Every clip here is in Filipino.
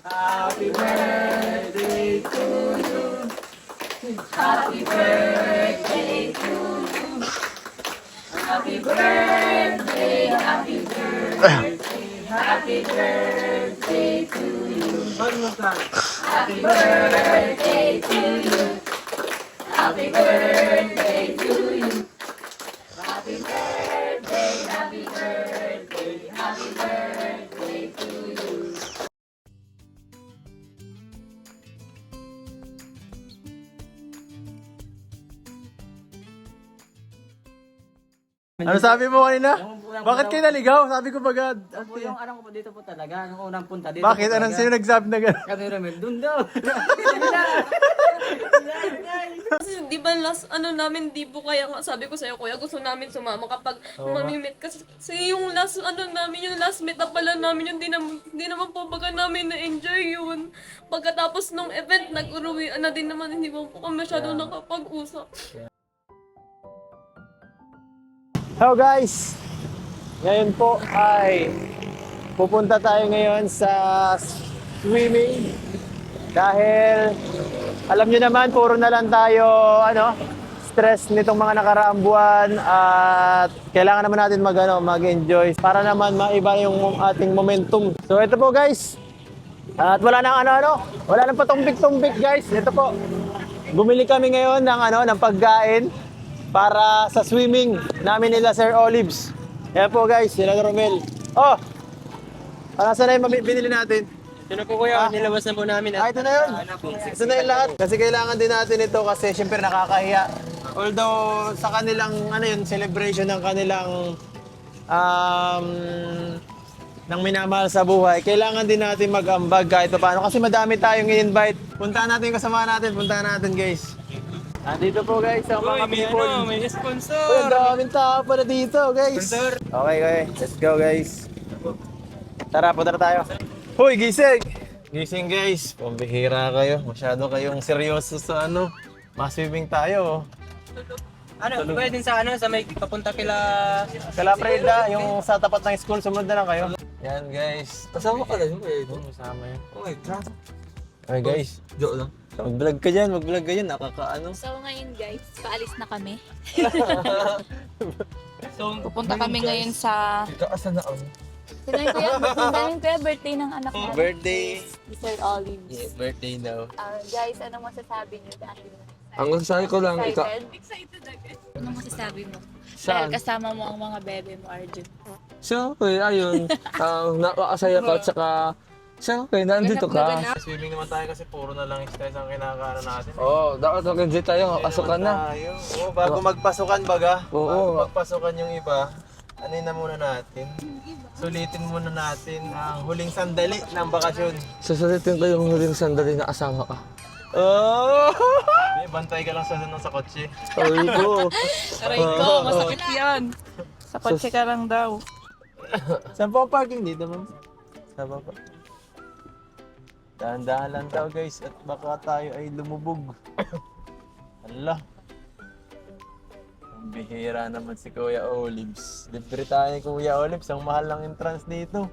Happy birthday to you. Happy birthday to you. Happy birthday, happy birthday, happy birthday to you. Happy birthday to you. Happy birthday to you. Happy birthday, happy birthday, happy birthday to you. Ano sabi mo kanina? Bakit kayo naligaw? Sabi ko bagad. Po, yung alam ko po dito po talaga, nung unang punta dito Bakit? po Anong talaga. sino nagsabi na gano'n? Kami Ramel, dun daw. Kasi di ba last ano namin di po kaya nga sabi ko sa'yo kuya gusto namin sumama kapag mamimit kasi yung last ano namin yung last meet up pala namin yung di naman po baga namin na-enjoy yun. Pagkatapos nung event nag-uruwi na din naman hindi po kami masyado nakapag-usap. Hello guys! Ngayon po ay pupunta tayo ngayon sa swimming dahil alam nyo naman puro na lang tayo stress nitong mga nakaraang buwan at kailangan naman natin mag-enjoy para naman maiba yung ating momentum. So ito po guys, at wala nang wala nang patumbik-tumbik guys. Ito po, bumili kami ngayon ng pagkain para sa swimming namin nila Sir Olives. Kaya po guys, sila Romel. Oh! Saan na yung binili natin? Sino po kuya, nilabas na po namin. Ito na yun. Ito na yung lahat. Kasi kailangan din natin ito kasi syempre nakakahiya. Although sa kanilang celebration ng kanilang ng minamahal sa buhay, kailangan din natin mag-ambag kahit paano. Kasi madami tayong i-invite. Puntahan natin yung kasama natin. Puntahan natin guys. Nandito po guys ang mga people. May sponsor. Uy, ang daming tao pala dito guys. Sponsor. Okay, let's go guys. Tara, punta na tayo. Hoy, gising! Gising guys, pambihira kayo. Masyado kayong seryoso sa maswimming tayo. Pwede din sa sa may papunta kila... Kala Preda, yung sa tapat ng school, sumunod na lang kayo. Yan guys. Kasama ka lang yung pwede. Masama yun. Okay, trust. Okay guys, Joke lang. mag-vlog ka dyan, nakakaano. So ngayon guys, paalis na kami. So, Pupunta kami ngayon sa... Kaasan na ako. Sino yung kuya? Birthday ng anak natin. Birthday. Si Sir Olives. Yeah, birthday daw. Guys, anong masasabi niyo dahil Ang masasabi ko lang, excited? Anong masasabi mo? Dahil kasama mo ang mga bebe mo, Arjun. siyempre, ayun, nakakasaya ka at saka, siyempre, nandito ka. Swimming naman tayo kasi puro na lang stress ang kinakaano natin. Oo, dapat mag-enjoy tayo, kasukan na. Oo, bago magpasukan baga. Oo. Bago magpasukan yung iba, na muna natin. Sulitin muna natin ang huling sandali ng bakasyon. Sasalitin ko yung huling sandali na kasama ka. Oh! Bantay ka lang sa kotse. Sabi ko, Aray ko, masakit yan. Sa kotse ka lang daw. Saan po ang parking dito, ma'am? Saan po? Dahan-dahan lang daw, guys. At baka tayo ay lumubog. Hala. Ang bihira naman si Kuya Olives. Libre tayo, Kuya Olives. Ang mahal ng entrance dito.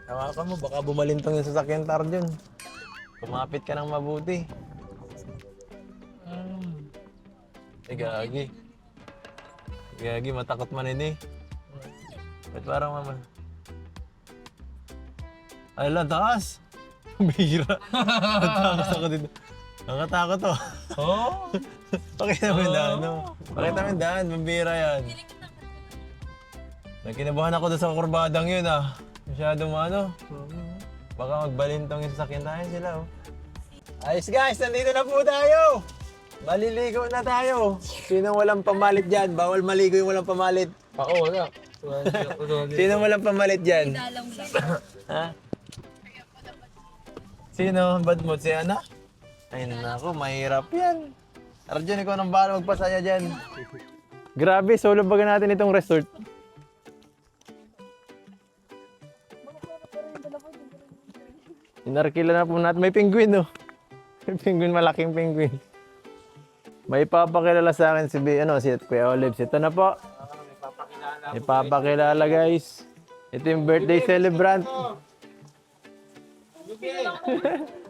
Hawakan mo, baka bumalintong yung sasakyan Tarjun. Kumapit ka ng mabuti. Gagi. Gagi, matakot man ini. Ba't parang mama? Ay lang, taas! Bihira. Natakas ako dito. Nakatakot to. Oh? Pakita mo yung daan, no? Pakita mo yung daan, mambira yan. Nagkinabahan ako doon sa kurbadang yun, Masyadong baka magbalintong yung sasakyan tayo sila, Ayos guys, nandito na po tayo! Maliligo na tayo. Sinong walang pamalit dyan? Bawal maligo yung walang pamalit. ako wala. Sinong walang pamalit dyan? Ha? Sino? Bad mood si Ana? Ay nako, mahirap yan. Arjun, ikaw nang bahala magpasaya dyan. Grabe, solo baga natin itong resort. Inarkila na po natin. May penguin, May penguin, malaking penguin. May papakilala sa akin si Kuya Olives. Ito na po. Ipapakilala guys. Ito yung birthday celebrant.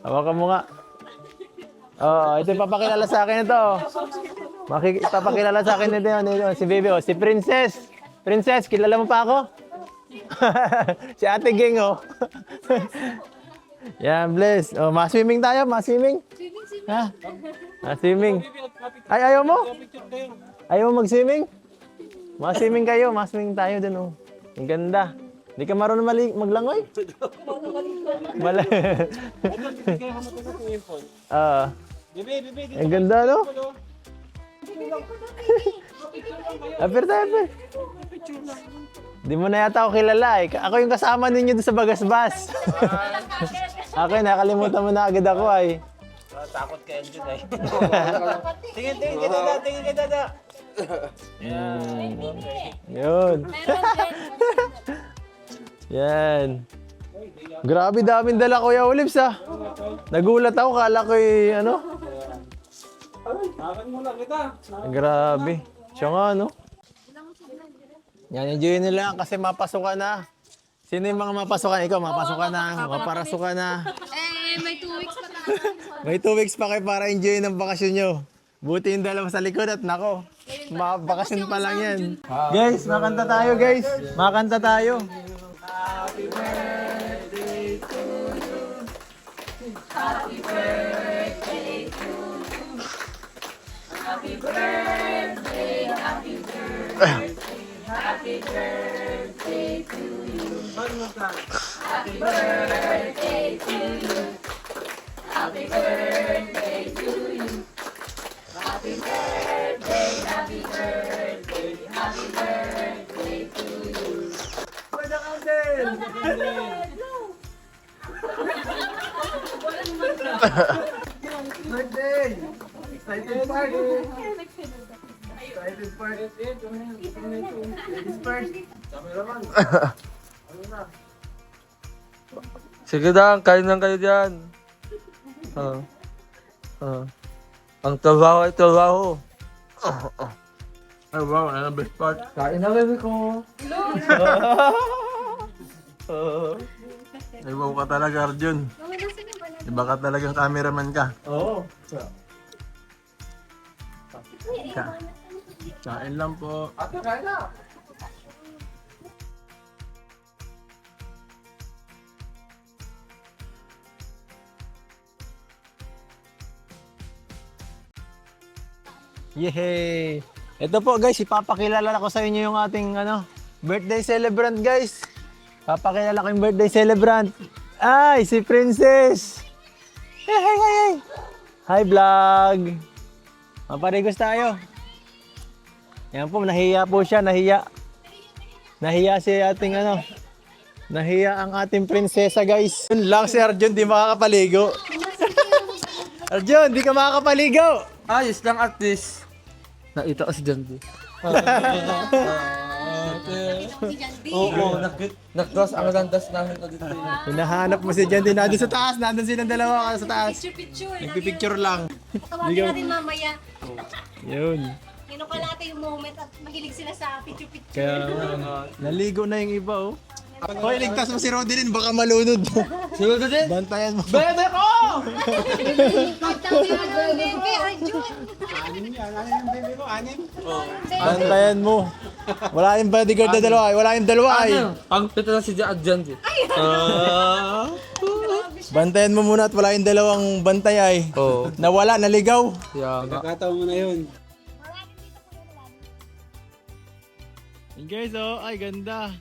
Hawakan mo nga. Oh, ito yung papakilala sa akin ito. Papakilala sa akin ito, si Baby, oh, si Princess. Princess, kilala mo pa ako? Si Ate Ging, oh. Yan, bless. Oh, ma-swimming tayo, ma-swimming. Ha? Ma-swimming. Ay, ayaw mo? Ayaw mo mag-swimming? Ma-swimming kayo, ma-swimming tayo dun, oh. Ang ganda. Hindi ka marunong maglangoy? Ang ganda, no? Apir tayo, apir. Di mo na yata ako kilala eh. Ako yung kasama ninyo doon sa Bagasbas. Ako nakalimutan mo na agad ako ay. Takot ka yun dun eh. Tingin kay dada. Yun. Yan. Grabe daming dala Kuya Olives ah. Nagulat ako, kala ko ano. Grabe. Siya nga no. Yan, enjoy nila kasi mapasukan na. Sino yung mga mapasukan? Ikaw, mapasukan na, maparasukan na. May 2 weeks pa tayo. May 2 weeks pa kayo para enjoy ng bakasyon nyo. Buti yung dalawa sa likod at nako, bakasyon pa lang yan. Guys, makanta tayo guys. Makanta tayo. Happy birthday to you. Happy birthday to you. Happy birthday, happy birthday. Happy birthday to you. Happy birthday to you. Happy birthday to you. Happy birthday, happy birthday, happy birthday to you. Birthday! Excited party! Excited party! Ladies first! Cameraman! Sige lang, kain lang kayo dyan. Ang trabaho ay trabaho. Ay wow, ano ang best part? Kain na baby ko. Ay, wow ka talaga, Arjun. Iba ka talagang cameraman ka. Oo. Kain lang po. Ate, kain na. Yehey! Ito po guys, ipapakilala ko sa inyo yung ating birthday celebrant guys. Papakilala ko yung birthday celebrant. Ay, si Princess! Hey, hey, hey! Hi vlog! Maparigos tayo. Yan po, nahiya po siya, nahiya. Nahiya si ating nahiya ang ating prinsesa guys. Yun lang si Arjun, di makakapaligo. Arjun, di ka makakapaligo! Ayos lang at least. Naita ko si Jandy. Oo, nag-cross ang landas namin ko dito. Hinahanap mo si Jandy, nandun sa taas, nandun silang dalawa sa taas. Picture. Nagpipicture lang. Tawagin natin mamaya. Yun. Kinuha natin yung moment at mahilig sila sa picture-picture. Kaya naligo na yung iba oh. Hoy, ligtas mo si Rodelin, baka malunod. Siguro din? Bantayan mo. Bebe ko! Bebe, Arjun! Bantayan mo. Wala yung bodyguard na dalawa, wala yung dalawa ay. Ang pito na si Jandy. Bantayan mo muna at wala yung dalawang bantay ay. Oo. Nawala, naligaw. Yeah. Kakataon mo na yun. Hey guys, oh, ay ganda.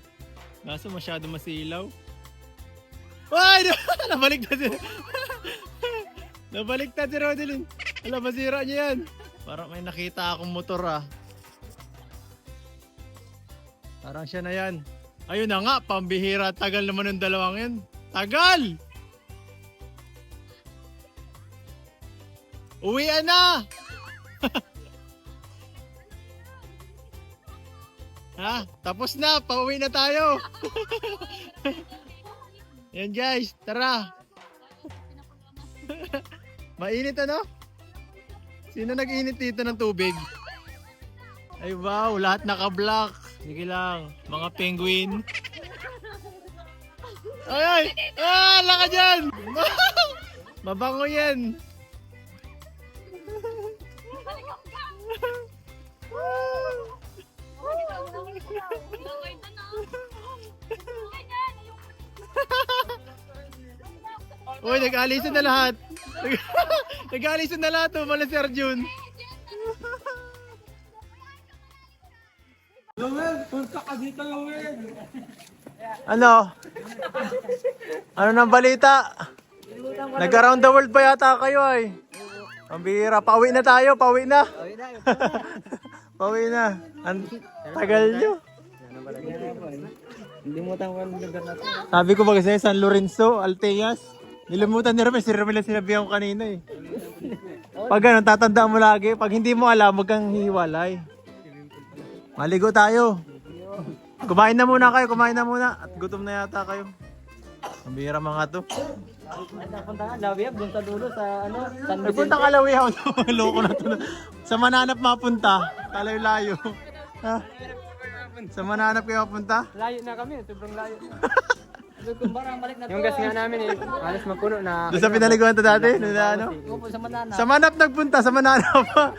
Kaso masyado masilaw. Ay! Nabaliktad si... Nabaliktad si Rodelin. Alam, masira niya yan. Parang may nakita akong motor ah. Parang siya na yan. Ayun na nga, pambihira. Tagal naman ng dalawang yan. Tagal! Uwian na! Ha? Tapos na, pauwi na tayo. Yan guys, tara. Mainit Sino nag-init dito ng tubig? Ay wow, lahat naka-black. Sige lang, mga penguin. Ay! Ah! Laka dyan! Mabango yan! Uy, nag-alisan na lahat. Nag-alisan na lahat. Wala si Arjun. Ano? Ano nang balita? Nag-around the world pa yata kayo ay. Ang bihira. Pauwi na tayo. Pauwi na. Pauwi na. Ang tagal nyo. Sabi ko ba kasi San Lorenzo, Alteas. Nilimutan ni Ramel. Si Ramel ang sinabihan ko kanina eh. Pag ganun, tatandaan mo lagi. Pag hindi mo alam, huwag kang hiwalay. Maligo tayo. Kumain na muna kayo. Kumain na muna. At gutom na yata kayo. Ang bihira mga to. Napunta ka, Lawiab, doon sa dulo sa ano, San Vicente. Nagpunta ka Lawi ako. Loko na to. Sa Mananap mapunta. Kalayo-layo. Ha? Sa Mananap kayo mapunta? Layo na kami, sobrang layo. Yung gas nga namin eh, halos mapuno na. Doon sa pinaliguan to dati? Doon na ano? Opo, sa Manana. Sa Manap nagpunta. Sa Mananap pa.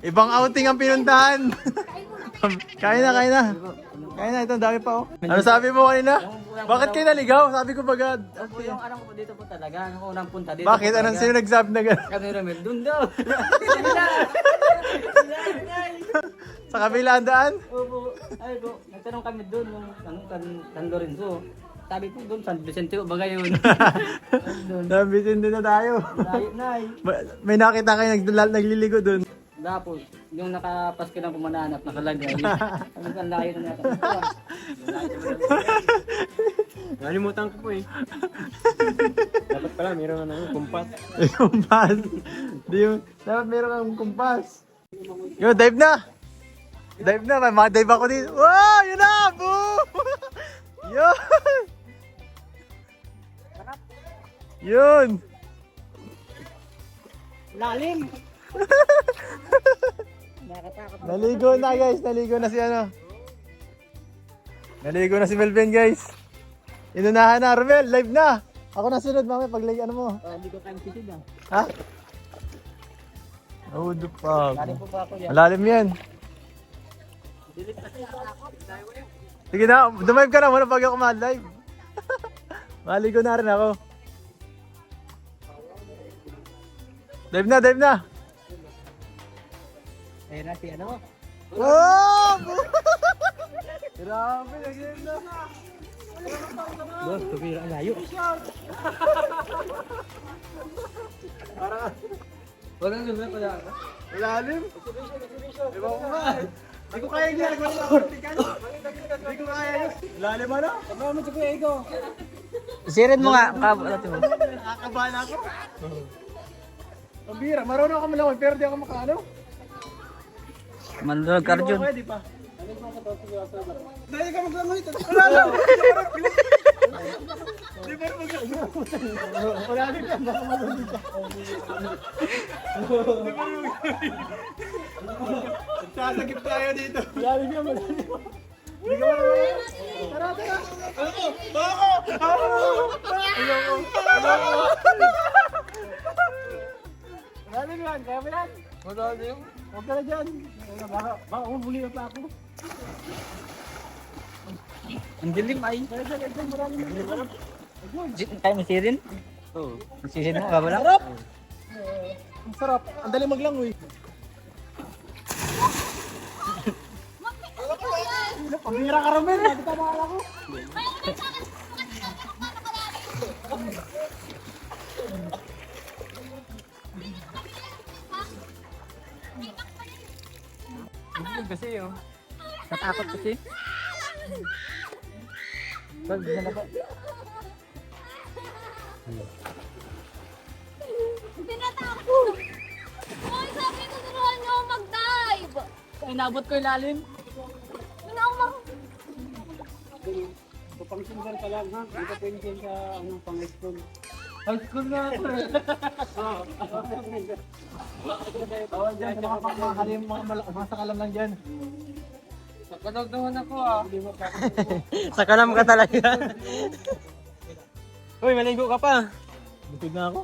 Ibang outing ang pinuntahan. Kain na, kain na. Kain na, ito, dami pa oh. Ano sabi mo kanina? Bakit kayo naligaw? Sabi ko bagad. Opo, yung alam ko po dito po talaga, yung unang punta dito. Bakit? Anong sino nagsabi na gano'n? Kami Ramel, doon daw. Sa kabilang daan? Opo, ay po, nagtanong kami doon, yung San Lorenzo. Sabi ko doon, San Vicente, baga yun. Nabitin din na tayo. Layo na eh. May nakita kayo nagliligo dun. Tapos, yung nakapaski ng pumananap, nakalagay. Sabi ko, ang layo na natin. Nalimutan ko po eh. Dapat pala, mayroon na kumpas. May kumpas. Dapat meron kang kumpas. Yo, dive na! Dive na, may mga dive ako dito. Wow! Yun na! Boom! Yun! Yun! Lalim! Naligo na guys, naligo na si ano. Naligo na si Melvin guys. Inunahan na, Romel, live na. Ako na sunod mamaya pag ano mo. Hindi ko kayang pisid ah. Ha? Oh, the fuck. Lalim po pa ako yan. Malalim yan. Sige na, dumive ka na muna pag ako ma-live. Maligo na rin ako. Dive na, dive na. Ayun na si ano. Oh! Grabe, nag-dive na. Boss, tubira ang layo. Wala nang ganda pala. Malalim. Diba ko nga. Hindi ko kaya yan. Hindi ko kaya yun. Malalim ano? Tama mo si Kuya Ego. Sirin mo nga, natin mo. Nakakabahan ako. Ang bira, marunong ako malawan pero di ako makaano. Mandurag ka Arjun. Pwede pa. Dahil ka maglamay ito. Di ba wala din ka. Baka malulog ka. Di ba sasagip tayo dito. Lali ka malalim. Hindi ka malulog. Tara, tara. Ako! Ayoko! Malalim yan, kaya mo yan. Malalim. Huwag ka na dyan. Baka umuli na pa ako. Ang dilim ay. Kaya mo sirin? Oo. Sirin mo, kabala? Sarap! Ang sarap. Ang dali maglangoy. Pambira ka Romel, hindi ka mahal ako. Kasi yun. Natakot kasi. Pag nalapa. Tinatakot! Hoy, sabi ko turuan niyo ako mag-dive! Inabot ko yung lalim. Wala akong Pang-sinsan ka lang ha. Hindi ka pwede sa anong pang-school. Pang-school na ako eh. Bawal dyan sa mga pagmamahalim, mga sakalam lang dyan. Kadagdahan ako ah. Sakalam ka talaga. Uy, maligo ka pa. Butid na ako.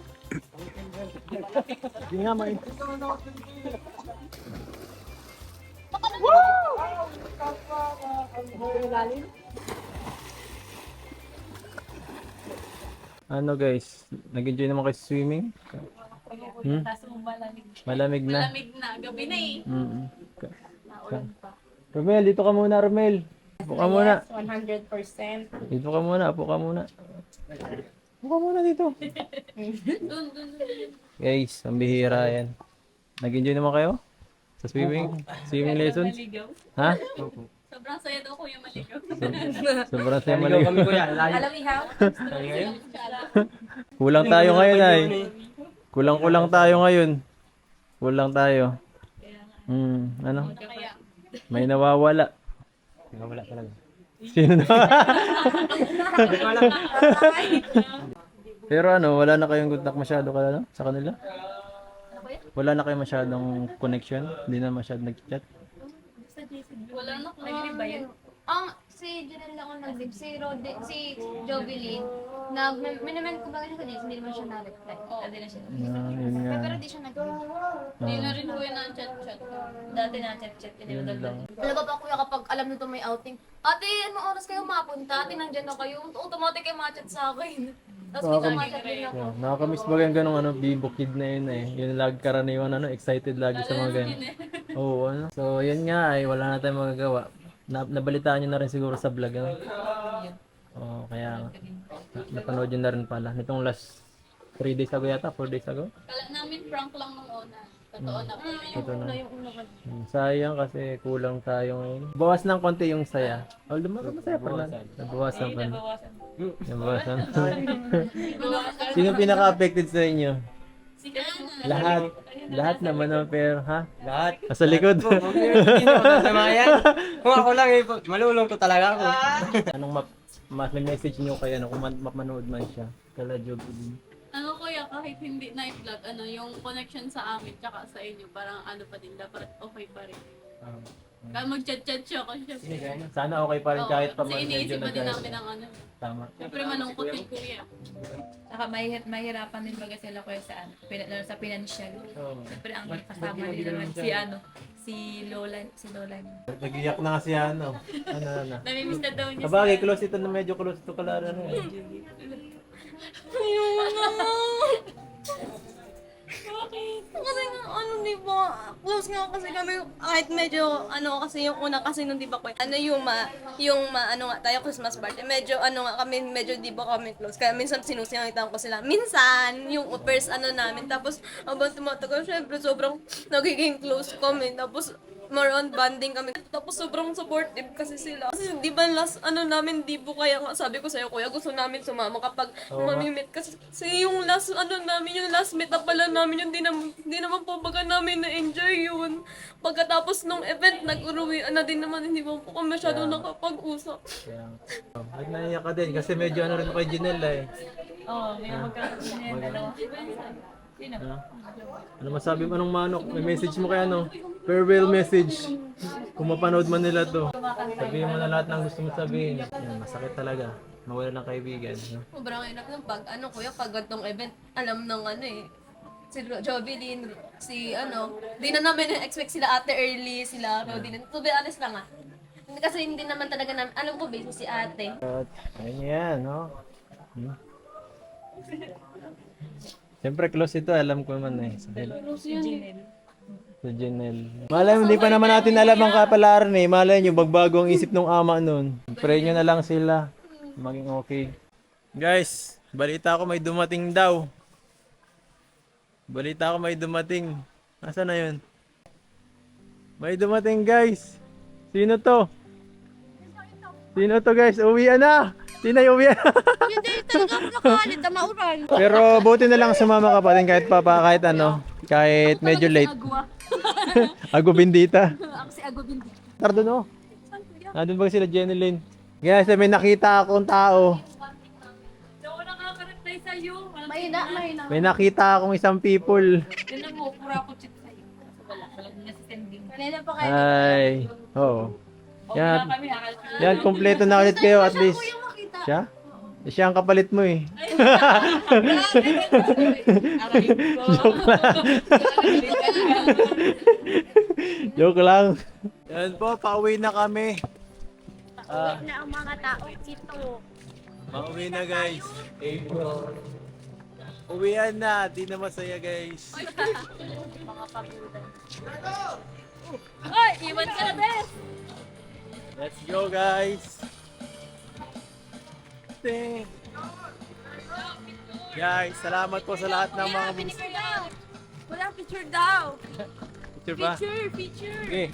Hindi nga, main. Ano guys, nag-enjoy naman kayo sa swimming? Kaso malamig. Malamig na. Malamig na. Gabi na eh. Mm-mm. Naulan pa. Romel, dito ka muna, Romel. Upo ka muna. 100%. Dito ka muna, upo ka muna. Upo ka muna dito. Guys, ang bihira yan. Nag-enjoy naman kayo? Sa swimming? Swimming lessons? Maligaw. Ha? Sobrang saya daw kuya maligaw. Sobrang saya Maligaw mali. kami kuya. Layo. Alam ihaw? Kulang tayo ngayon ay. Kulang-kulang tayo ngayon. Kulang tayo. Ano? Kaya. May nawawala. Wala talaga. Sino na? Pero ano, wala na kayong contact masyado ka sa kanila? Wala na kayong masyadong connection? Hindi na masyadong nag-chat? Wala na. Nag-live ba yun? Si Janelle lang ang nag-live. Si Jovelyn, minimen ko ba sa Jason, hindi naman siya na-reply. Oo, hindi na siya. Yun nga. Pero di siya nag-reply. Hindi na rin kuya na chat-chat. Dati na chat-chat. Hindi mo dagdag. Alam ba kuya kapag alam nito may outing, ate, anong oras kayo mapunta? Ate, nandyan na kayo. Automatic kayo ma-chat sa akin. Tapos may ma-chat din ako. Yeah, nakakamiss ba yung ganong bibo kid na yun eh. Yun lagi karaniwan excited lagi sa mga ganun. Oo, ano. So, yun nga ay wala na tayong magagawa. Nabalitaan nyo na rin siguro sa vlog. Ano? Oo, kaya napanood nyo na rin pala. Nitong last 3 days ago yata, 4 days ago. Kala namin prank lang nung una. Totoo na po. Ito na. Sayang kasi kulang tayo ngayon. Bawas ng konti yung saya. Although masaya pa lang. Nabawasan pa. Nabawasan. Sino pinaka-affected sa inyo? Si Kana. Lahat. Lahat naman no, pero ha? Lahat. Sa likod. Hindi mo masama yan. Kung ako lang eh, malulungkot talaga ako. Anong may message nyo kaya kung mapanood man siya? Kala Job. Ano kuya, kahit hindi na i-vlog, yung connection sa amin tsaka sa inyo, parang ano pa din, dapat okay pa rin. Kaya mag-chat-chat siya kasi Sana okay pa rin kahit pa kasi man medyo iniisip pa din nag- namin ang ano. Tama. Siyempre malungkot din kuya. Saka mahirapan din baga sila kuya sa ano, lalo sa financial. Oo. Siyempre ang kasama nila naman si Lola. Nag-iyak na kasi ano. Ano. Namimiss na daw niya. Sabagay, close ito na medyo close ito Clara. Ano, eh. Kasi nga, ano, di ba, close nga kasi kami, kahit medyo, ano, kasi yung una kasi nung, di ba, ano, ano nga, tayo Christmas party, medyo, ano nga kami, medyo, di ba kami close, kaya minsan sinusingitan ko sila, minsan, yung first, ano namin, tapos, habang tumatagal, syempre, sobrang nagiging close kami, tapos, more on bonding kami. Tapos sobrang supportive kasi sila. Kasi di ba last ano namin di po kaya nga sabi ko sa'yo kuya gusto namin sumama kapag mamimit kasi yung last ano namin yung last meet up pala namin yung di naman po baga namin na-enjoy yun. Pagkatapos nung event nag-uruwi na din naman hindi mo po kami masyado nakapag-usap. Kaya, naiyak ka din kasi medyo ano rin ako kay Janelle eh. Oo, may magkakaroon niya dalawa. Sino? Ano masabi mo anong manok? May message mo kaya ano? Farewell message. Kung mapanood man nila to. Sabihin mo na lahat ng gusto mo sabihin. Yan, masakit talaga. Mawala ng kaibigan. No? Sobrang hirap ng pag ano kuya pag gantong event alam ng ano eh si Jovelyn, si ano, di na namin expect sila ate early, sila Rodin. To be honest lang kasi hindi naman talaga namin, alam ko basic si ate. At, ayun yan, no? Siyempre close ito, alam ko naman eh. Sa Janelle. Malay mo, hindi pa naman natin alam ang kapalaran eh. Malay nyo, bagbago ang isip ng ama nun. Pray nyo na lang sila. Maging okay. Guys, balita ko may dumating daw. Balita ko may dumating. Nasaan na yun? May dumating guys. Sino to? Sino to guys? Uwian na! Tinay, uwian na! Hindi talaga ako nakalit na mauran. Pero buti na lang sumama ka pa din kahit kahit ano. Kahit medyo late. Ago Bindita. Ako si Ago Bindi. Tardo no? Nandun ba sila Jeneline? Guys, may nakita akong tao. Hindi ako nakaka-reply sa'yo. Mahina. May nakita akong isang people. Yun na mo, pura ko chat sa'yo. Wala niya si sending. Kanina pa kayo. Ay, oo. Yan. Yan, kompleto na ulit kayo at least. Siya? Siya ang kapalit mo eh. Joke lang. Joke lang. Yan po, pauwi na kami. Na ang mga tao dito. Pauwi na guys. Uwian na, di na masaya guys. Mga pagulan. Ay, iwan ka na, Bes! Let's go guys. Guys, salamat po sa lahat ng mga Picture daw! Wala picture daw! picture pa. Picture! Okay.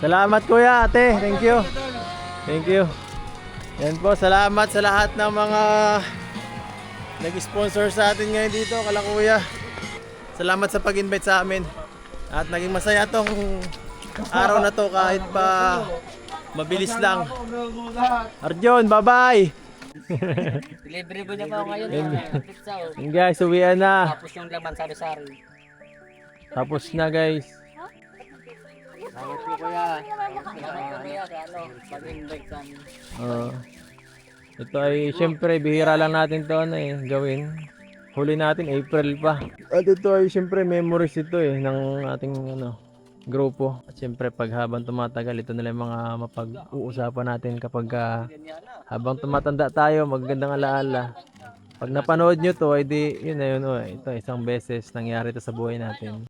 Salamat kuya, ate. Thank you. Thank you. Yan po, salamat sa lahat ng mga nag-sponsor sa atin ngayon dito, kala kuya. Salamat sa pag-invite sa amin. At naging masaya tong araw na to kahit pa mabilis lang. Arjon, bye-bye! Delivery po niya po ngayon. Pizza o. Yan guys, uwian na. Tapos yung laman sari-sari. Tapos na guys. Salamat po kuya. Salamat po kuya sa ano, pag-invite sa amin. Ito ay syempre bihira lang natin to ano eh, gawin. Huli natin April pa. At ito ay syempre memories ito eh ng ating ano grupo. At syempre pag habang tumatagal ito na lang yung mga mapag-uusapan natin kapag habang tumatanda tayo, magagandang alaala. Pag napanood nyo to, ay di yun na yun. Oh, ito isang beses nangyari ito sa buhay natin.